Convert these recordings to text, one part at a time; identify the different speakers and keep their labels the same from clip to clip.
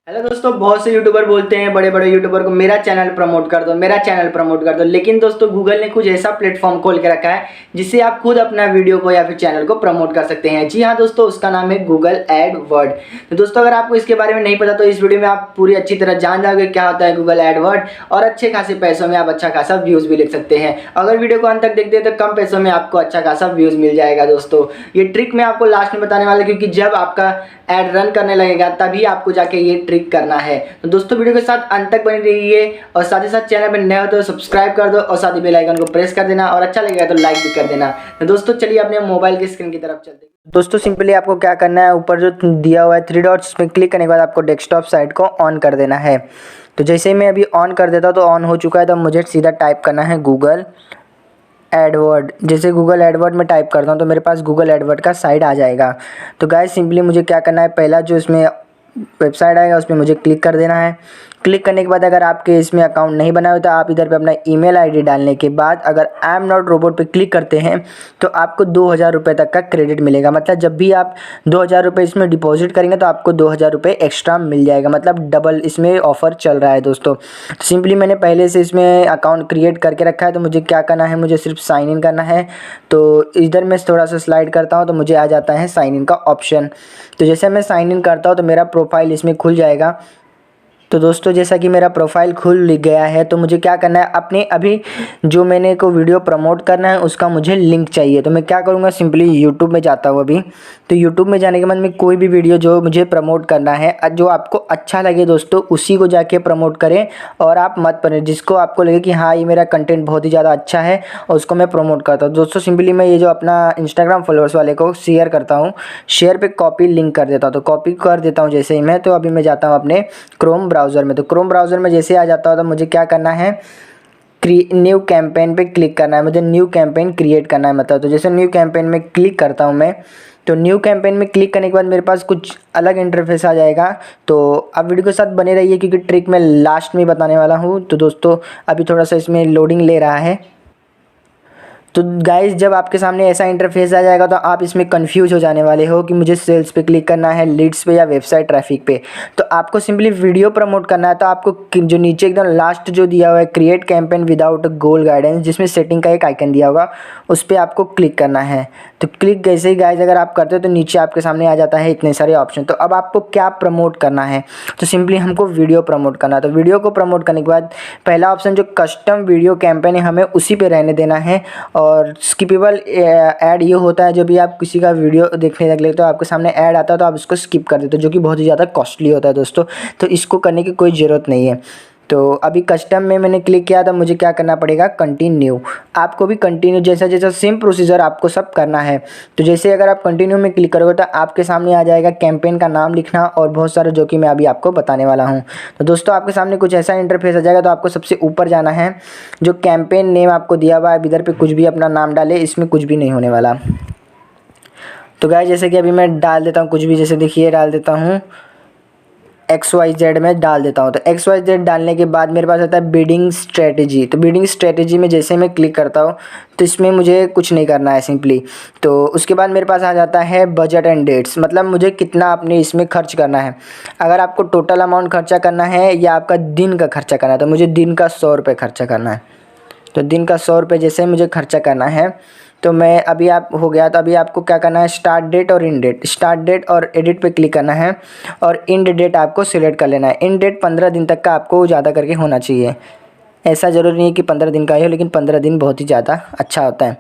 Speaker 1: Hello दोस्तों, बहुत से यूट्यूबर बोलते हैं बड़े बड़े यूट्यूबर को मेरा चैनल प्रमोट कर दो, मेरा चैनल प्रमोट कर दो। लेकिन दोस्तों गूगल ने कुछ ऐसा प्लेटफॉर्म खोल के रखा है जिससे आप खुद अपना वीडियो को या फिर चैनल को प्रमोट कर सकते हैं। जी हाँ दोस्तों, उसका नाम है गूगल एडवर्ड। तो दोस्तों अगर आपको इसके बारे में नहीं पता तो इस वीडियो में आप पूरी अच्छी तरह जान जाओगे क्या होता है गूगल एडवर्ड, और अच्छे खासे पैसों में आप अच्छा खासा व्यूज भी लिख सकते हैं। अगर वीडियो को अंत तक देखते हैं तो कम पैसों में आपको अच्छा खासा व्यूज मिल जाएगा। दोस्तों ये ट्रिक मैं आपको लास्ट में बताने वाला, क्योंकि जब आपका एड रन करने लगेगा तभी आपको जाके ये ट्रिक करना है। तो दोस्तों वीडियो के साथ अंत तक बने रहिए, और साथ ही साथ चैनल पर नए हो तो सब्सक्राइब कर दो, और साथ ही बेल आइकन को प्रेस कर देना, और अच्छा लगेगा तो लाइक भी कर देना। तो दोस्तों चलिए अपने मोबाइल की स्क्रीन की तरफ चलते हैं। दोस्तों सिंपली आपको क्या करना है, ऊपर जो दिया हुआ है 3 डॉट्स पे क्लिक करने के बाद आपको डेस्कटॉप साइट को ऑन कर देना है। तो जैसे ही मैं अभी ऑन कर देता हूँ तो ऑन हो चुका है। तो मुझे सीधा टाइप करना है गूगल एडवर्ड। जैसे गूगल एडवर्ड में टाइप करता हूँ तो मेरे पास गूगल एडवर्ड का साइट आ जाएगा। तो गाइस सिंपली मुझे क्या करना है, पहला जो इसमें वेबसाइट आएगा उस पर मुझे क्लिक कर देना है। क्लिक करने के बाद अगर आपके इसमें अकाउंट नहीं बना हुआ तो आप इधर पे अपना ईमेल आईडी डालने के बाद अगर आई एम नॉट रोबोट पे क्लिक करते हैं तो आपको 2000 रुपये तक का क्रेडिट मिलेगा। मतलब जब भी आप 2000 रुपये इसमें डिपॉजिट करेंगे तो आपको 2000 रुपये एक्स्ट्रा मिल जाएगा, मतलब डबल इसमें ऑफर चल रहा है दोस्तों। तो सिंपली मैंने पहले से इसमें अकाउंट क्रिएट करके रखा है, तो मुझे क्या करना है, मुझे सिर्फ साइन इन करना है। तो इधर मैं थोड़ा सा स्लाइड करता हूँ तो मुझे आ जाता है साइन इन का ऑप्शन। तो जैसे मैं साइन इन करता हूँ तो मेरा प्रोफाइल इसमें खुल जाएगा। तो दोस्तों जैसा कि मेरा प्रोफाइल खुल गया है तो मुझे क्या करना है, अपने अभी जो मैंने को वीडियो प्रमोट करना है उसका मुझे लिंक चाहिए। तो मैं क्या करूँगा, सिंपली यूट्यूब में जाता हूँ अभी। तो यूट्यूब में जाने के बाद में कोई भी वीडियो जो मुझे प्रमोट करना है, जो आपको अच्छा लगे दोस्तों उसी को जाके प्रमोट करें, और आप मत करें जिसको आपको लगे कि हाँ ये मेरा कंटेंट बहुत ही ज़्यादा अच्छा है और उसको मैं प्रमोट करता हूँ। दोस्तों सिंपली मैं ये जो अपना इंस्टाग्राम फॉलोअर्स वाले को शेयर करता हूँ, शेयर पे कॉपी लिंक कर देता हूँ। तो कॉपी कर देता हूँ जैसे ही मैं, तो अभी मैं जाता हूँ अपने क्रोम ब्राउज़र में। तो क्रोम ब्राउज़र में जैसे आ जाता हो तो मुझे क्या करना है, न्यू कैंपेन पे क्लिक करना है। मुझे न्यू कैंपेन क्रिएट करना है, मतलब तो जैसे न्यू कैंपेन में क्लिक करता हूँ मैं, तो न्यू कैंपेन में क्लिक करने के बाद मेरे पास कुछ अलग इंटरफेस आ जाएगा। तो अब वीडियो के साथ बने रहिए क्योंकि ट्रिक मैं लास्ट में बताने वाला हूँ। तो दोस्तों अभी थोड़ा सा इसमें लोडिंग ले रहा है। तो गाइस जब आपके सामने ऐसा इंटरफेस आ जाएगा तो आप इसमें कंफ्यूज हो जाने वाले हो कि मुझे सेल्स पे क्लिक करना है, लीड्स पे, या वेबसाइट ट्रैफिक पे। तो आपको सिंपली वीडियो प्रमोट करना है। तो आपको जो नीचे एकदम लास्ट जो दिया हुआ है क्रिएट कैंपेन विदाउट गोल गाइडेंस, जिसमें सेटिंग का एक आइकन दिया होगा, उस पर आपको क्लिक करना है। तो क्लिक जैसे ही गाइस अगर आप करते हो तो नीचे आपके सामने आ जाता है इतने सारे ऑप्शन। तो अब आपको क्या प्रमोट करना है, तो सिंपली हमको वीडियो प्रमोट करना है। तो वीडियो को प्रमोट करने के बाद पहला ऑप्शन जो कस्टम वीडियो कैंपेन है हमें उसी पे रहने देना है। और स्किपेबल ऐड ये होता है, जब भी आप किसी का वीडियो देखने लग लेते हो तो आपके सामने ऐड आता है तो आप इसको स्किप कर देते हो, जो कि बहुत ही ज़्यादा कॉस्टली होता है दोस्तों। तो इसको करने की कोई ज़रूरत नहीं है। तो अभी कस्टम में मैंने क्लिक किया था, मुझे क्या करना पड़ेगा, कंटिन्यू। आपको भी कंटिन्यू जैसा जैसा सेम प्रोसीजर आपको सब करना है। तो जैसे अगर आप कंटिन्यू में क्लिक करोगे तो आपके सामने आ जाएगा कैंपेन का नाम लिखना और बहुत सारे, जो कि मैं अभी आपको बताने वाला हूँ। तो दोस्तों आपके सामने कुछ ऐसा इंटरफेस आ जाएगा। तो आपको सबसे ऊपर जाना है, जो कैंपेन नेम आपको दिया हुआ है इधर पे कुछ भी अपना नाम डाले, इसमें कुछ भी नहीं होने वाला। तो गाइस जैसे कि अभी मैं डाल देता हूँ कुछ भी, जैसे देखिए डाल देता हूँ XYZ में डाल देता हूँ। तो XYZ डालने के बाद मेरे पास आता है बिडिंग स्ट्रेटजी। तो बिडिंग स्ट्रेटजी में जैसे मैं क्लिक करता हूँ तो इसमें मुझे कुछ नहीं करना है सिंपली। तो उसके बाद मेरे पास आ जाता है बजट एंड डेट्स, मतलब मुझे कितना अपने इसमें खर्च करना है। अगर आपको टोटल अमाउंट खर्चा करना है या आपका दिन का खर्चा करना है, तो मुझे दिन का 100 रुपये खर्चा करना है। तो दिन का 100 रुपये जैसे मुझे खर्चा करना है, तो मैं अभी आप हो गया। तो अभी आपको क्या करना है, स्टार्ट डेट और इंड डेट, स्टार्ट डेट और एडिट पे क्लिक करना है, और इंड डेट आपको सिलेक्ट कर लेना है। इंड डेट 15 दिन तक का आपको ज़्यादा करके होना चाहिए। ऐसा ज़रूरी नहीं है कि 15 दिन का ही हो, लेकिन 15 दिन बहुत ही ज़्यादा अच्छा होता है।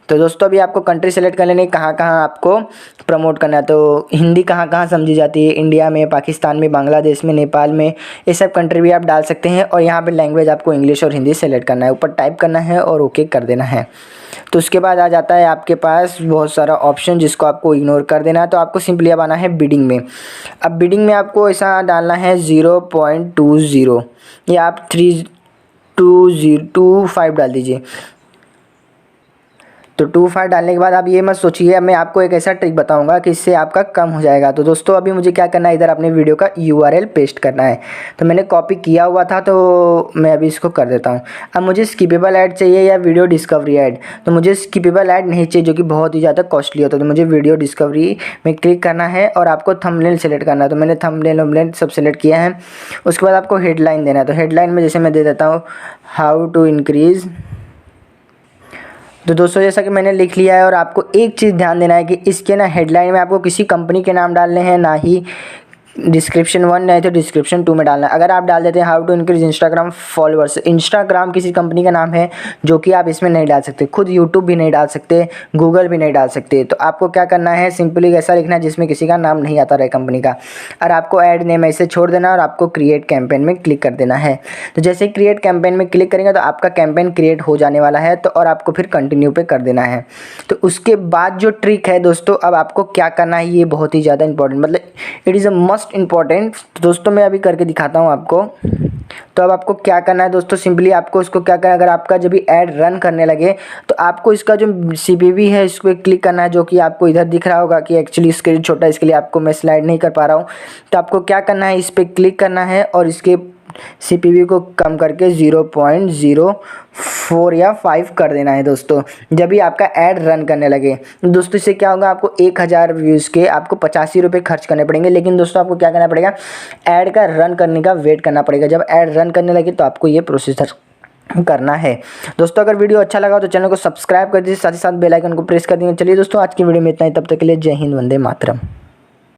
Speaker 1: तो दोस्तों अभी आपको कंट्री सेलेक्ट कर लेनी है, कहाँ कहाँ आपको प्रमोट करना है। तो हिंदी कहाँ कहाँ समझी जाती है, इंडिया में, पाकिस्तान में, बांग्लादेश में, नेपाल में, ये सब कंट्री भी आप डाल सकते हैं। और यहाँ पे लैंग्वेज आपको इंग्लिश और हिंदी सेलेक्ट करना है, ऊपर टाइप करना है और ओके कर देना है। तो उसके बाद आ जाता है आपके पास बहुत सारा ऑप्शन जिसको आपको इग्नोर कर देना है। तो आपको सिंपली अब आना है बिडिंग में। अब बिडिंग में आपको ऐसा डालना है 0.20, या आप 32025 डाल दीजिए। तो 25 डालने के बाद आप ये मत सोचिए, अब मैं आपको एक ऐसा ट्रिक बताऊंगा कि इससे आपका कम हो जाएगा। तो दोस्तों अभी मुझे क्या करना है, इधर अपने वीडियो का URL पेस्ट करना है। तो मैंने कॉपी किया हुआ था, तो मैं अभी इसको कर देता हूँ। अब मुझे स्किपेबल ऐड चाहिए या वीडियो डिस्कवरी ऐड। तो मुझे स्किपेबल ऐड नहीं चाहिए जो कि बहुत ही ज़्यादा कॉस्टली होता है। तो मुझे वीडियो डिस्कवरी में क्लिक करना है और आपको थंबनेल सेलेक्ट करना है। तो मैंने थंबनेल सब सेलेक्ट किया है। उसके बाद आपको हेडलाइन देना है। तो हेडलाइन में जैसे मैं दे देता हूँ हाउ टू इंक्रीज़। तो दोस्तों जैसा कि मैंने लिख लिया है, और आपको एक चीज़ ध्यान देना है कि इसके ना हेडलाइन में आपको किसी कंपनी के नाम डालने हैं, ना ही डिस्क्रिप्शन 1 नहीं तो डिस्क्रिप्शन 2 में डालना है। अगर आप डाल देते हैं how to increase Instagram followers, Instagram किसी कंपनी का नाम है जो कि आप इसमें नहीं डाल सकते, खुद यूट्यूब भी नहीं डाल सकते, गूगल भी नहीं डाल सकते। तो आपको क्या करना है, सिंपली ऐसा लिखना है जिसमें किसी का नाम नहीं आता रहे कंपनी का, और आपको ऐड नेम ऐसे छोड़ देना और आपको क्रिएट कैंपेन में क्लिक कर देना है। तो जैसे ही क्रिएट कैंपेन में क्लिक करेंगे तो आपका कैंपेन क्रिएट हो जाने वाला है। तो और आपको फिर कंटिन्यू पे कर देना है। तो उसके बाद जो ट्रिक है दोस्तों, अब आपको क्या करना है, ये बहुत ही ज़्यादा इंपॉर्टेंट, मतलब it is a must important. तो दोस्तों मैं अभी करके दिखाता हूँ आपको। तो अब आपको क्या करना है दोस्तों, सिंपली आपको इसको क्या करना है, अगर आपका जब भी ऐड रन करने लगे तो आपको इसका जो CPV है इस पर क्लिक करना है, जो कि आपको इधर दिख रहा होगा कि एक्चुअली स्क्रीन छोटा है, इसके लिए आपको मैं स्लाइड नहीं कर पा रहा हूँ। तो आपको क्या करना है, इस पर क्लिक करना है और इसके CPV को कम करके 0.04 या 5 कर देना है दोस्तों, जब भी आपका ऐड रन करने लगे। दोस्तों इससे क्या होगा, आपको 1000 व्यूज़ के आपको 85 रुपये खर्च करने पड़ेंगे। लेकिन दोस्तों आपको क्या करना पड़ेगा, ऐड का रन करने का वेट करना पड़ेगा। जब ऐड रन करने लगे तो आपको ये प्रोसीजर करना है। दोस्तों अगर वीडियो अच्छा लगा तो चैनल को सब्सक्राइब कर दीजिए, साथ ही साथ बेल आइकन को प्रेस कर दीजिए। चलिए दोस्तों आज की वीडियो में इतना ही, तब तक के लिए जय हिंद, वंदे मातरम।